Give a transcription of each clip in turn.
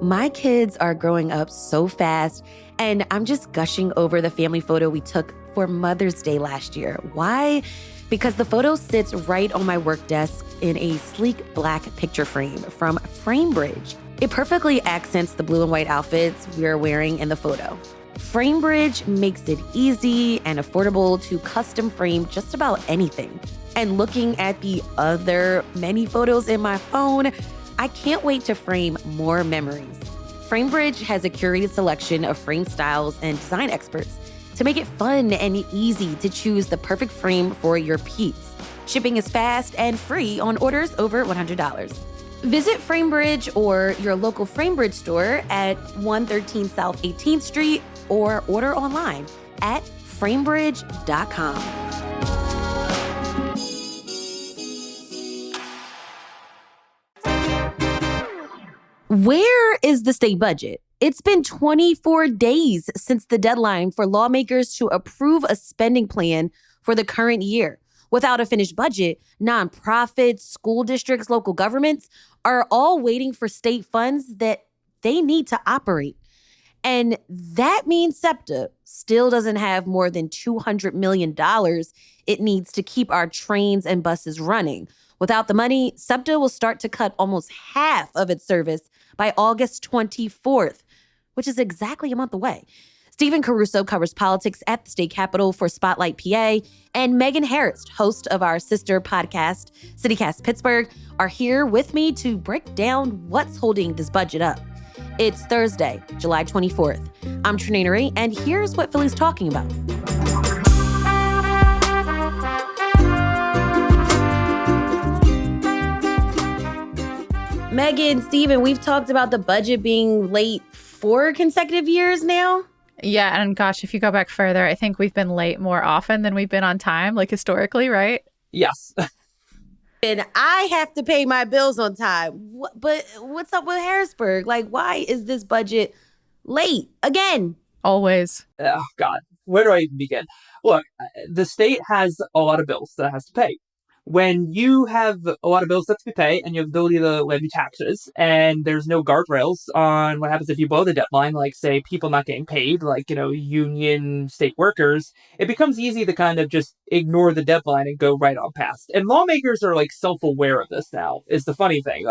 My kids are growing up so fast, and I'm just gushing over the family photo we took for Mother's Day last year. Why? Because the photo sits right on my work desk in a sleek black picture frame from FrameBridge. It perfectly accents the blue and white outfits we're wearing in the photo. FrameBridge makes it easy and affordable to custom frame just about anything. And looking at the other many photos in my phone, I can't wait to frame more memories. FrameBridge has a curated selection of frame styles and design experts to make it fun and easy to choose the perfect frame for your piece. Shipping is fast and free on orders over $100. Visit FrameBridge or your local FrameBridge store at 113 South 18th Street or order online at framebridge.com. Where is the state budget? It's been 24 days since the deadline for lawmakers to approve a spending plan for the current year. Without a finished budget, nonprofits, school districts, local governments are all waiting for state funds that they need to operate. And that means SEPTA still doesn't have more than $200 million it needs to keep our trains and buses running. Without the money, SEPTA will start to cut almost half of its service by August 24th, which is exactly a month away. Stephen Caruso covers politics at the state capitol for Spotlight PA, and Megan Harris, host of our sister podcast, CityCast Pittsburgh, are here with me to break down what's holding this budget up. It's Thursday, July 24th. I'm Trenae Nuri, and here's what Philly's talking about. Megan, Stephen, we've talked about the budget being late 4 consecutive years now. Yeah, and gosh, if you go back further, I think we've been late more often than we've been on time, like historically, right? Yes. And I have to pay my bills on time. But what's up with Harrisburg? Like, why is this budget late again? Always. Oh, God. Where do I even begin? Look, the state has a lot of bills that it has to pay. When you have a lot of bills that to pay and you have the ability to levy taxes and there's no guardrails on what happens if you blow the deadline, like, say, people not getting paid, like, union state workers, it becomes easy to kind of just ignore the deadline and go right on past. And lawmakers are, like, self-aware of this now, is the funny thing.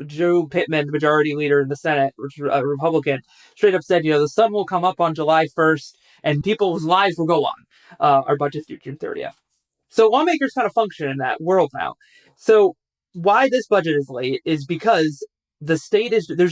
Joe Pittman, the majority leader in the Senate, which is a Republican, straight up said, the sun will come up on July 1st and people's lives will go on. Our budget's due June 30th. So lawmakers kind of function in that world now. So why this budget is late is because there's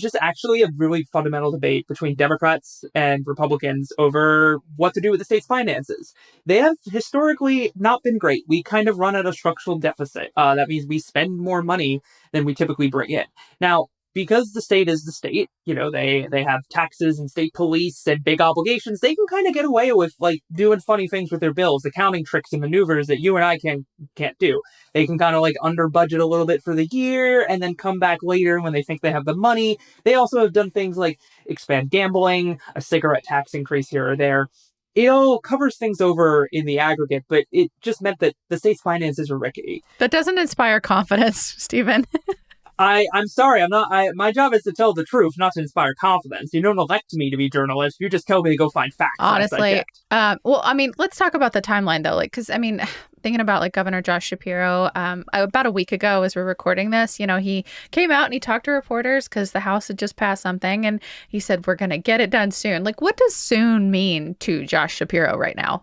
just actually a really fundamental debate between Democrats and Republicans over what to do with the state's finances. They have historically not been great. We kind of run at a structural deficit. That means we spend more money than we typically bring in. Now, because the state is the state, they have taxes and state police and big obligations, they can kind of get away with, like, doing funny things with their bills, accounting tricks and maneuvers that you and I can't do. They can kind of, like, under budget a little bit for the year and then come back later when they think they have the money. They also have done things like expand gambling, a cigarette tax increase here or there. It all covers things over in the aggregate, but it just meant that the state's finances are rickety. That doesn't inspire confidence, Stephen. I'm sorry, I'm not. My job is to tell the truth, not to inspire confidence. You don't elect me to be journalist. You just tell me to go find facts. Honestly, let's talk about the timeline though. Like, because thinking about like Governor Josh Shapiro, about a week ago as we're recording this, he came out and he talked to reporters because the House had just passed something, and he said we're going to get it done soon. Like, what does soon mean to Josh Shapiro right now?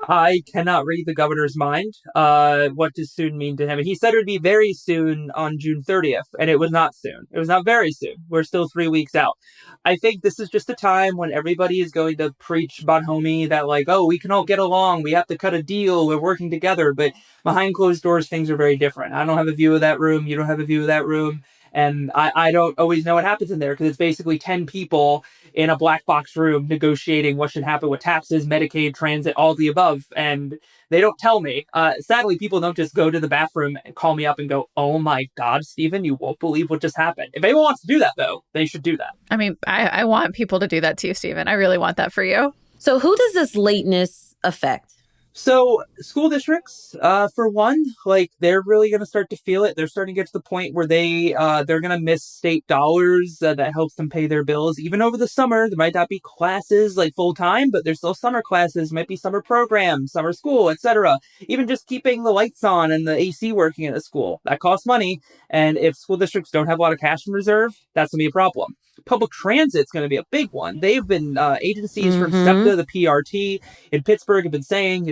I cannot read the governor's mind. What does soon mean to him? He said it would be very soon on June 30th, and it was not soon. It was not very soon. We're still 3 weeks out. I think this is just a time when everybody is going to preach bonhomie that, like, oh, we can all get along. We have to cut a deal. We're working together. But behind closed doors, things are very different. I don't have a view of that room. You don't have a view of that room. And I don't always know what happens in there because it's basically 10 people in a black box room negotiating what should happen with taxes, Medicaid, transit, all the above. And they don't tell me. Sadly, people don't just go to the bathroom and call me up and go, oh my God, Stephen, you won't believe what just happened. If anyone wants to do that, though, they should do that. I mean, I want people to do that to you, Stephen. I really want that for you. So who does this lateness affect? So school districts, for one, like they're really going to start to feel it. They're starting to get to the point where they're going to miss state dollars that helps them pay their bills. Even over the summer, there might not be classes like full time, but there's still summer classes, might be summer programs, summer school, etc. Even just keeping the lights on and the AC working at a school that costs money. And if school districts don't have a lot of cash in reserve, that's going to be a problem. Public transit's going to be a big one. They've been agencies from SEPTA, the PRT in Pittsburgh have been saying,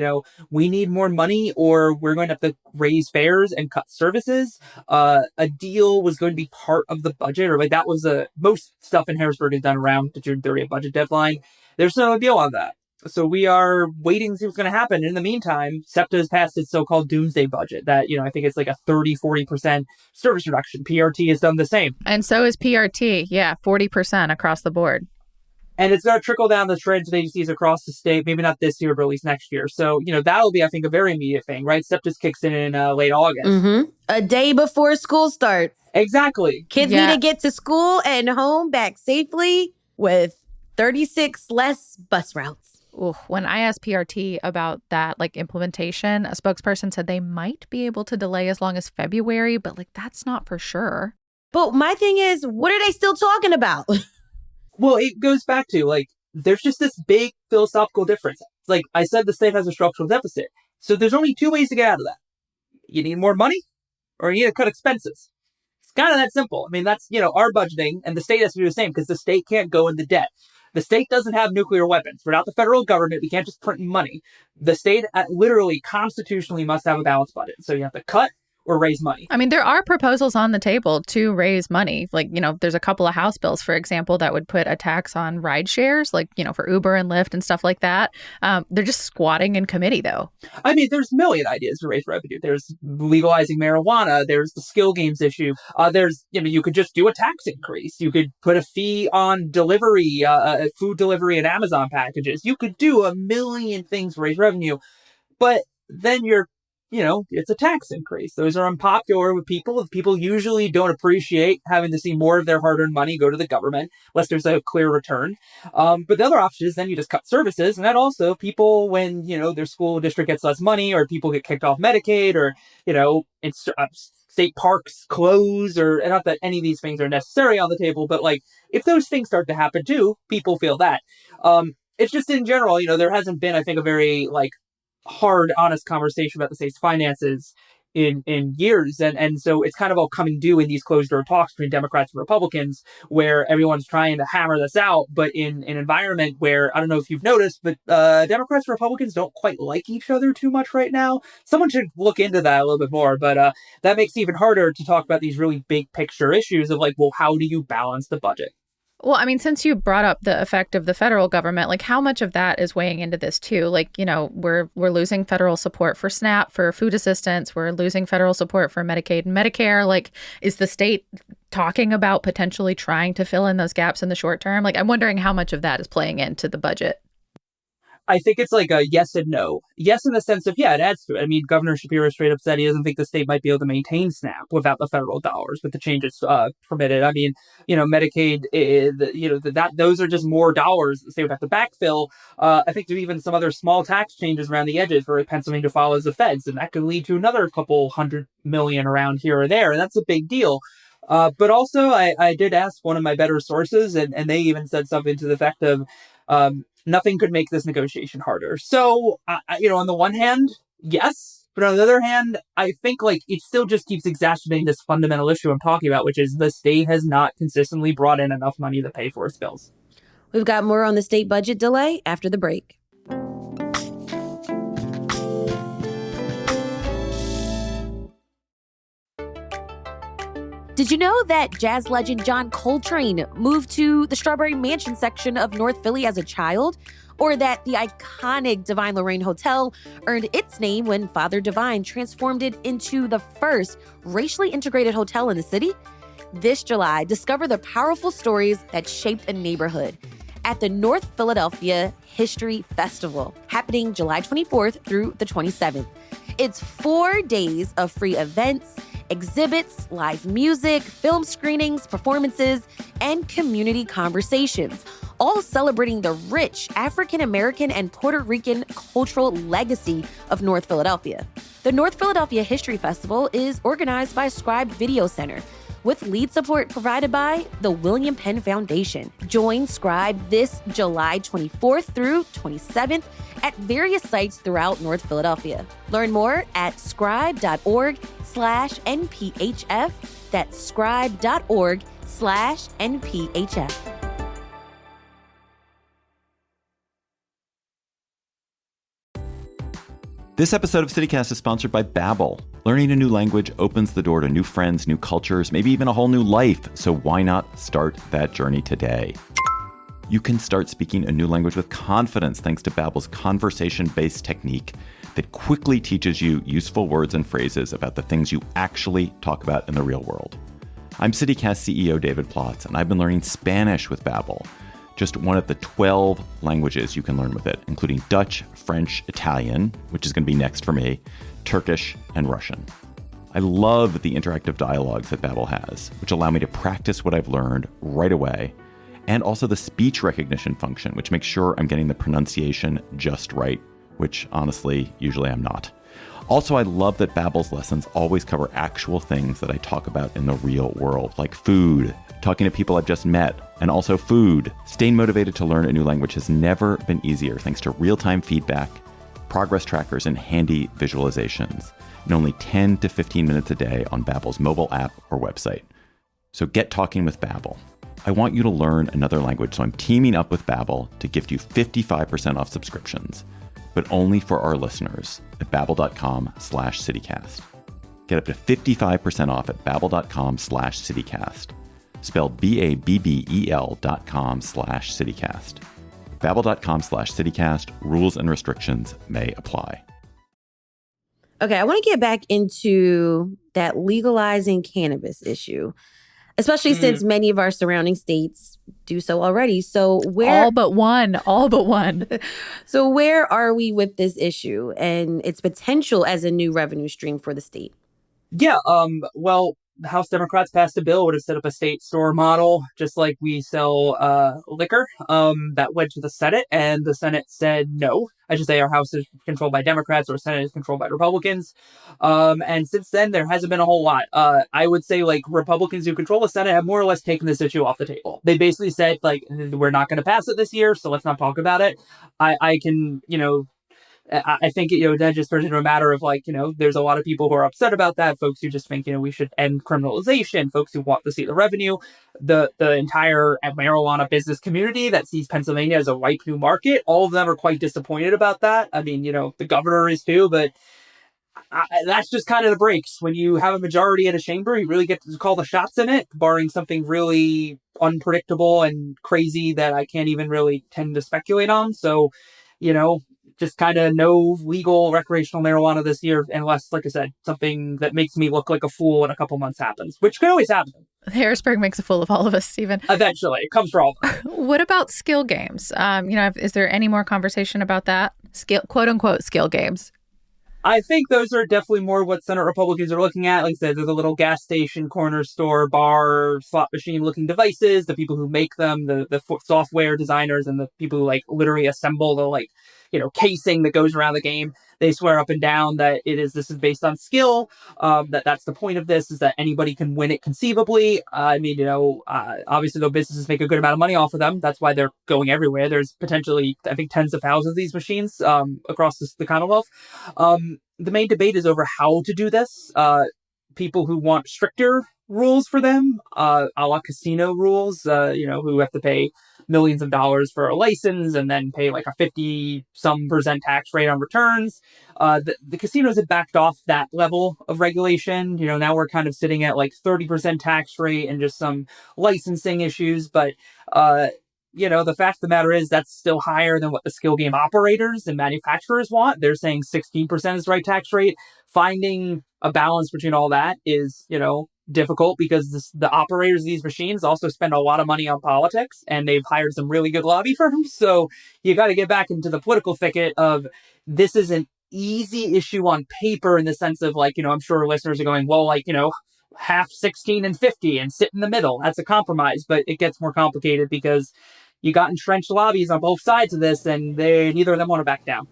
we need more money or we're going to have to raise fares and cut services. A deal was going to be part of the budget, or like that was most stuff in Harrisburg is done around the June 30th budget deadline. There's no deal on that. So we are waiting to see what's going to happen. In the meantime, SEPTA has passed its so-called doomsday budget that, I think it's like a 30-40% service reduction. PRT has done the same. And so is PRT. Yeah, 40% across the board. And it's going to trickle down the transit agencies across the state, maybe not this year, but at least next year. So, that'll be, I think, a very immediate thing, right? SEPTA kicks in late August. A day before school starts. Exactly. Kids need to get to school and home back safely with 36 less bus routes. Ooh, when I asked PRT about that, implementation, a spokesperson said they might be able to delay as long as February, but that's not for sure. But my thing is, what are they still talking about? Well, it goes back to, there's just this big philosophical difference. Like I said, the state has a structural deficit. So there's only two ways to get out of that. You need more money or you need to cut expenses. It's kind of that simple. I mean, that's, our budgeting, and the state has to do the same because the state can't go into debt. The state doesn't have nuclear weapons. Without the federal government, we can't just print money. The state literally constitutionally must have a balanced budget. So you have to cut or raise money. I mean, there are proposals on the table to raise money. There's a couple of House bills, for example, that would put a tax on ride shares, for Uber and Lyft and stuff like that. They're just squatting in committee, though. I mean, there's a million ideas to raise revenue. There's legalizing marijuana. There's the skill games issue. There's, you could just do a tax increase. You could put a fee on delivery, food delivery and Amazon packages. You could do a million things to raise revenue. But then it's a tax increase. Those are unpopular with people. People usually don't appreciate having to see more of their hard-earned money go to the government unless there's a clear return. But the other option is then you just cut services. And that also people, when, their school district gets less money or people get kicked off Medicaid or, state parks close or not that any of these things are necessary on the table. But if those things start to happen too, people feel that. It's just in general, there hasn't been, I think, a very hard, honest conversation about the state's finances in years. And so it's kind of all coming due in these closed door talks between Democrats and Republicans where everyone's trying to hammer this out. But in an environment where, I don't know if you've noticed, but Democrats and Republicans don't quite like each other too much right now. Someone should look into that a little bit more. But that makes it even harder to talk about these really big picture issues of how do you balance the budget? Well, I mean, since you brought up the effect of the federal government, how much of that is weighing into this too? We're losing federal support for SNAP, for food assistance. We're losing federal support for Medicaid and Medicare. Is the state talking about potentially trying to fill in those gaps in the short term? I'm wondering how much of that is playing into the budget. I think it's a yes and no. Yes, in the sense of, yeah, it adds to it. I mean, Governor Shapiro straight up said he doesn't think the state might be able to maintain SNAP without the federal dollars, with the changes permitted. I mean, Medicaid, those are just more dollars the state would have to backfill. I think there's even some other small tax changes around the edges where Pennsylvania follows the feds, and that could lead to another couple $100 million around here or there, and that's a big deal. But also, I did ask one of my better sources, and they even said something to the effect of, nothing could make this negotiation harder. So, on the one hand, yes. But on the other hand, I think it still just keeps exacerbating this fundamental issue I'm talking about, which is the state has not consistently brought in enough money to pay for its bills. We've got more on the state budget delay after the break. Did you know that jazz legend John Coltrane moved to the Strawberry Mansion section of North Philly as a child? Or that the iconic Divine Lorraine Hotel earned its name when Father Divine transformed it into the first racially integrated hotel in the city? This July, discover the powerful stories that shaped a neighborhood at the North Philadelphia History Festival, happening July 24th through the 27th. It's 4 days of free events, exhibits, live music, film screenings, performances, and community conversations, all celebrating the rich African American and Puerto Rican cultural legacy of North Philadelphia. The North Philadelphia History Festival is organized by Scribe Video Center, with lead support provided by the William Penn Foundation. Join Scribe this July 24th through 27th at various sites throughout North Philadelphia. Learn more at scribe.org/NPHF. That's scribe.org/NPHF. This episode of CityCast is sponsored by Babbel. Learning a new language opens the door to new friends, new cultures, maybe even a whole new life. So why not start that journey today? You can start speaking a new language with confidence thanks to Babbel's conversation-based technique that quickly teaches you useful words and phrases about the things you actually talk about in the real world. I'm CityCast CEO David Plotz, and I've been learning Spanish with Babbel. Just one of the 12 languages you can learn with it, including Dutch, French, Italian, which is going to be next for me, Turkish, and Russian. I love the interactive dialogues that Babbel has, which allow me to practice what I've learned right away, and also the speech recognition function, which makes sure I'm getting the pronunciation just right, which honestly, usually I'm not. Also, I love that Babbel's lessons always cover actual things that I talk about in the real world, like food, talking to people I've just met, and also food. Staying motivated to learn a new language has never been easier thanks to real-time feedback, progress trackers, and handy visualizations. In only 10 to 15 minutes a day on Babbel's mobile app or website. So get talking with Babbel. I want you to learn another language, so I'm teaming up with Babbel to gift you 55% off subscriptions, but only for our listeners at babbel.com/citycast. Get up to 55% off at babbel.com/citycast. Spelled BABBEL.com/citycast. Babbel.com/citycast. Rules and restrictions may apply. Okay, I want to get back into that legalizing cannabis issue, especially since many of our surrounding states do so already. So all but one. So where are we with this issue and its potential as a new revenue stream for the state? Yeah, well, the House Democrats passed a bill to set up a state store model, just like we sell liquor. That went to the Senate, and the Senate said no. I should say our House is controlled by Democrats, or Senate is controlled by Republicans. And since then, there hasn't been a whole lot. I would say, like, Republicans who control the Senate have more or less taken this issue off the table. They basically said, like, we're not going to pass it this year, so let's not talk about it. I can, I think, that just turns into a matter of, like, there's a lot of people who are upset about that. Folks who just think, we should end criminalization. Folks who want to see the revenue. The entire marijuana business community that sees Pennsylvania as a ripe new market. All of them are quite disappointed about that. I mean, the governor is too, but that's just kind of the breaks. When you have a majority in a chamber, you really get to call the shots in it, barring something really unpredictable and crazy that I can't even really tend to speculate on. So, just kind of no legal recreational marijuana this year, unless, like I said, something that makes me look like a fool in a couple months happens, which could always happen. Harrisburg makes a fool of all of us, Stephen. Eventually, it comes for all of us. What about skill games? Is there any more conversation about that? Quote unquote skill games. I think those are definitely more what Senate Republicans are looking at. Like I said, there's a little gas station, corner store, bar, slot machine looking devices, the people who make them, the software designers, and the people who literally assemble the casing that goes around the game. They swear up and down that this is based on skill, that's the point of this, is that anybody can win it conceivably. Obviously, though, businesses make a good amount of money off of them. That's why they're going everywhere. There's potentially, I think, tens of thousands of these machines across the Commonwealth. The main debate is over how to do this. People who want stricter rules for them, a la casino rules, who have to pay millions of dollars for a license and then pay like a 50% tax rate on returns. The casinos have backed off that level of regulation. Now we're kind of sitting at like 30% tax rate and just some licensing issues. But, the fact of the matter is that's still higher than what the skill game operators and manufacturers want. They're saying 16% is the right tax rate. Finding a balance between all that is, difficult because the operators of these machines also spend a lot of money on politics, and they've hired some really good lobby firms. So you got to get back into the political thicket of this is an easy issue on paper in the sense of I'm sure listeners are going, well, half 16 and 50 and sit in the middle. That's a compromise, but it gets more complicated because you got entrenched lobbies on both sides of this, and neither of them want to back down.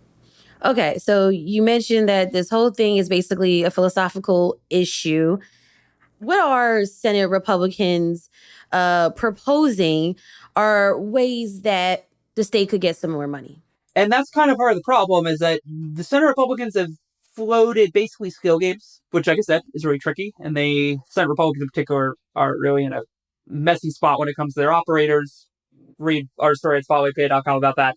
Okay, so you mentioned that this whole thing is basically a philosophical issue. What are Senate Republicans proposing are ways that the state could get some more money? And that's kind of part of the problem, is that the Senate Republicans have floated basically skill games, which, like I said, is really tricky. And Senate Republicans in particular are really in a messy spot when it comes to their operators. Read our story at spotlightpa.com about that.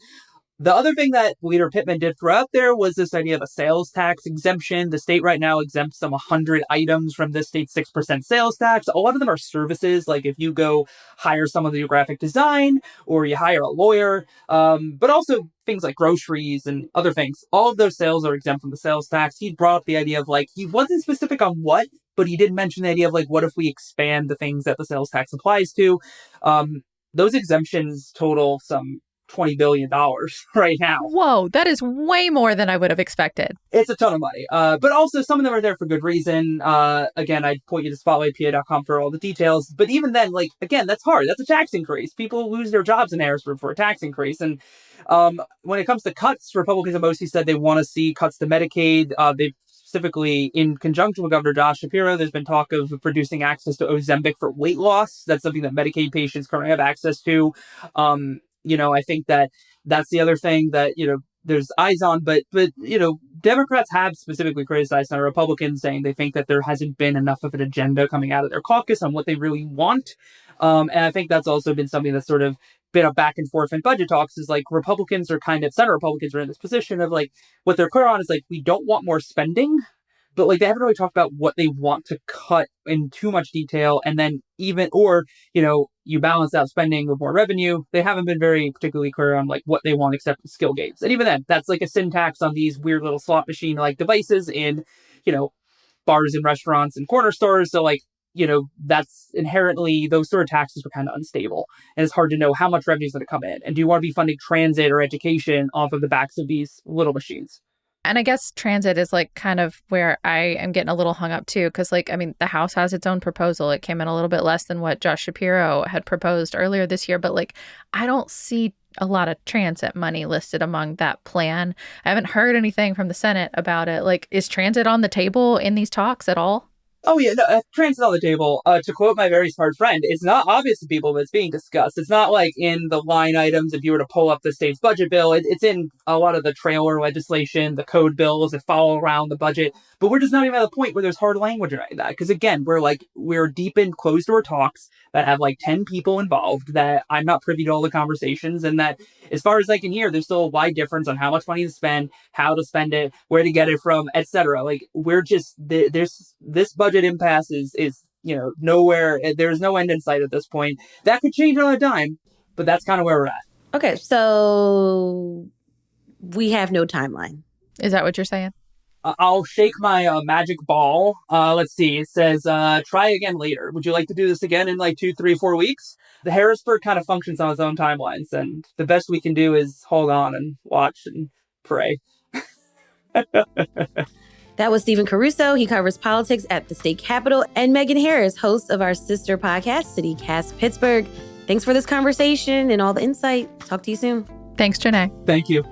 The other thing that Leader Pittman did throw out there was this idea of a sales tax exemption. The state right now exempts some 100 items from this state's 6% sales tax. A lot of them are services, like if you go hire someone to do graphic design or you hire a lawyer, but also things like groceries and other things. All of those sales are exempt from the sales tax. He brought up the idea of, like, he wasn't specific on what, but he did mention the idea of, like, what if we expand the things that the sales tax applies to? Those exemptions total some $20 billion right now. Whoa, that is way more than I would have expected. It's a ton of money. But also some of them are there for good reason. Again, I'd point you to spotlightpa.com for all the details. But even then, like, again, that's hard. That's a tax increase. People lose their jobs in Harrisburg for a tax increase. And when it comes to cuts, Republicans have mostly said they want to see cuts to Medicaid. They've specifically, in conjunction with Governor Josh Shapiro, there's been talk of producing access to Ozempic for weight loss. That's something that Medicaid patients currently have access to. I think that's the other thing that, there's eyes on, but Democrats have specifically criticized Senate Republicans, saying they think that there hasn't been enough of an agenda coming out of their caucus on what they really want. And I think that's also been something that's sort of been a back and forth in budget talks, is like Senate Republicans are in this position of, like, what they're clear on is, like, we don't want more spending, but, like, they haven't really talked about what they want to cut in too much detail. And then you balance out spending with more revenue. They haven't been very particularly clear on, like, what they want except the skill games. And even then, that's like a syntax on these weird little slot machine like devices in, bars and restaurants and corner stores. So, like, that's inherently, those sort of taxes are kind of unstable. And it's hard to know how much revenue is going to come in. And do you want to be funding transit or education off of the backs of these little machines? And I guess transit is, like, kind of where I am getting a little hung up too, because, like, I mean, the House has its own proposal. It came in a little bit less than what Josh Shapiro had proposed earlier this year, but, like, I don't see a lot of transit money listed among that plan. I haven't heard anything from the Senate about it. Like, is transit on the table in these talks at all? Oh, yeah, no, transit on the table. To quote my very smart friend, it's not obvious to people, but it's being discussed. It's not like in the line items. If you were to pull up the state's budget bill, it's in a lot of the trailer legislation, the code bills that follow around the budget. But we're just not even at the point where there's hard language or any of that. Because, again, we're deep in closed door talks that have, like, 10 people involved, that I'm not privy to all the conversations, and that, as far as I can hear, there's still a wide difference on how much money to spend, how to spend it, where to get it from, etc. Like, we're just, this budget impasse is nowhere. There's no end in sight at this point. That could change on a dime, but that's kind of where we're at. Okay, so we have no timeline. Is that what you're saying? I'll shake my magic ball. Let's see. It says, try again later. Would you like to do this again in like 2, 3, 4 weeks? The Harrisburg kind of functions on its own timelines, and the best we can do is hold on and watch and pray. That was Stephen Caruso. He covers politics at the state capitol. And Megan Harris, host of our sister podcast, CityCast Pittsburgh. Thanks for this conversation and all the insight. Talk to you soon. Thanks, Janae. Thank you.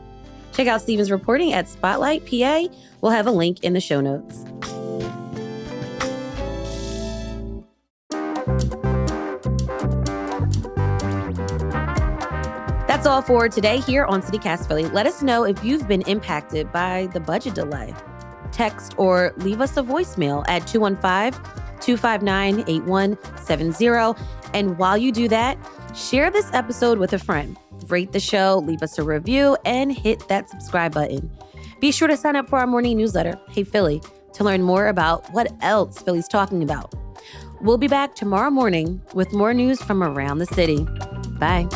Check out Stephen's reporting at Spotlight PA. We'll have a link in the show notes. That's all for today here on CityCast Philly. Let us know if you've been impacted by the budget delay. Text or leave us a voicemail at 215-259-8170. And while you do that, share this episode with a friend. Rate the show, leave us a review, and hit that subscribe button. Be sure to sign up for our morning newsletter, Hey Philly, to learn more about what else Philly's talking about. We'll be back tomorrow morning with more news from around the city. Bye.